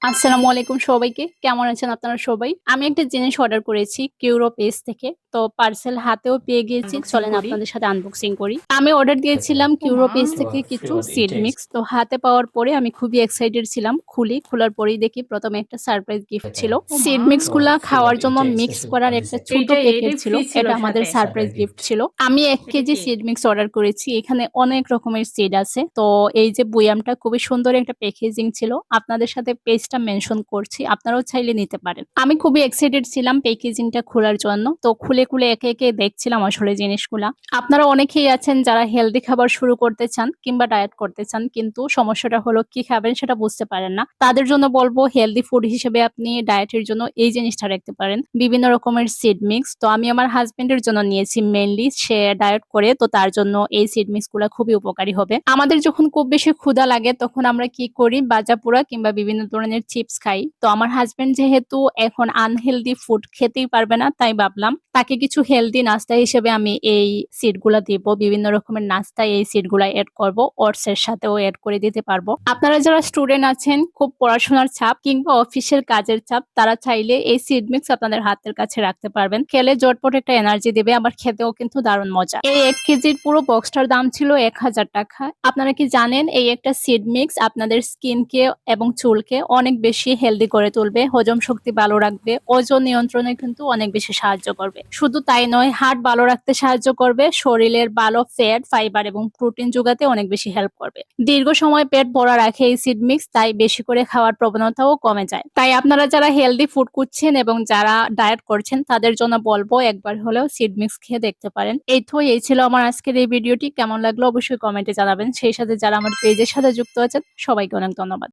আসসালামু আলাইকুম সবাইকে। কেমন আছেন আপনারা সবাই? আমি একটা জিনিস অর্ডার করেছি কিউরো পেজ থেকে। তো পার্সেল হাতেও পেয়ে গিয়েছি। আনবক্সিং চলেন করি। আপনাদের সাথে আনবক্সিং করি। আমি অর্ডার Okay. দিয়েছিলাম কিউরো ওমা! পেজ So, থেকে কিছু few সিড details. মিক্স। তো হাতে পাওয়ার পরে আমি খুবই এক্সাইটেড ছিলাম। খোলার পরেই দেখি ১ম এ একটা সারপ্রাইজ গিফট Okay. ছিল। ওমা! সিড মিক্স So, গুলা few খাওয়ার জন্য details. মিক্স This is করার what is একটা it? ছোট প্যাকেট এটাই ছিল। ফ্রি ছিল এটা আমাদের সাথে। Surprise Surprise gift gift. ছিল। আমি ১ এটা কেজি কি? সিড মিক্স অর্ডার করেছি। এখানে অনেক রকমের সিড আছে। তো এই যে বুয়ামটা খুবই সুন্দর একটা প্যাকেজিং ছিল। আপনাদের সাথে পেজটা মেনশন করছি। আপনারাও চাইলে নিতে পারেন। আমি খুবই এক্সাইটেড ছিলাম প্যাকেজিংটা খোলার জন্য। তো খুলে একে একে দেখছিলাম আসলে জিনিসগুলা। আপনারা অনেকেই আছেন যারা হেলদি খাবার শুরু করতে চান কিংবা ডায়েট করতে চান, কিন্তু সমস্যাটা হলো কি খাবেন সেটা বুঝতে পারেন না। তাদের জন্য বলবো হেলদি ফুড হিসেবে আপনি ডায়েটের জন্য এই জিনিসটা রাখতে পারেন। বিভিন্ন রকমের সিড মিক্স। তো আমি আমার হাসব্যান্ডের জন্য নিয়েছি মেইনলি। সে ডায়েট করে, তো তার জন্য এই সিড মিক্স গুলা খুবই উপকারী হবে। আমাদের যখন খুব বেশি ক্ষুধা লাগে তখন আমরা কি করি, ভাজা পোড়া কিংবা বিভিন্ন ধরনের চিপস খাই। তো আমার হাসব্যান্ড যেহেতু এখন আনহেলদি ফুড খেতেই পারবে না, তাই ভাবলাম তাকে কিছু হেলদি নাস্তা হিসেবে আমি এই সিড গুলা দিব। বিভিন্ন রকমের নাস্তায় এই সিড গুলা এড করবো, ওটস এর সাথেও এড করে দিতে পারবো। আপনারা যারা স্টুডেন্ট আছেন, খুব পড়াশোনার চাপ কিংবা অফিসের কাজের চাপ, তারা চাইলে এই সিড মিক্স আপনাদের হাতের কাছে রাখতে পারবেন। খেলে জটপট একটা এনার্জি দিবে, আবার খেতেও কিন্তু দারুণ মজা। এই ১ কেজির পুরো বক্সটার দাম ছিল ১,০০০ টাকা। আপনারা কি জানেন এই একটা সিড মিক্স আপনাদের স্কিনকে এবং চুলকে অনেক বেশি হেলদি করে তুলবে, হজম শক্তি ভালো রাখবে, ওজন নিয়ন্ত্রণে কিন্তু অনেক বেশি সাহায্য করবে। শুধু তাই নয়, হার্ট ভালো রাখতে সাহায্য করবে, শরীরের ভালো ফ্যাট, ফাইবার এবং প্রোটিন যোগাতে অনেক বেশি হেল্প করবে। দীর্ঘ সময় পেট ভরা রাখে এই সিড মিক্স, তাই বেশি করে খাওয়ার প্রবণতাও কমে যায়। তাই আপনারা যারা হেলদি ফুড খুঁজছেন এবং যারা ডায়েট করছেন তাদের জন্য বলবো একবার হলেও সিড মিক্স খেয়ে দেখতে পারেন। এই ছিল আমার আজকের এই ভিডিওটি। কেমন লাগলো অবশ্যই কমেন্টে জানাবেন। সেই সাথে যারা আমার পেজের সাথে যুক্ত আছেন সবাইকে অনেক ধন্যবাদ।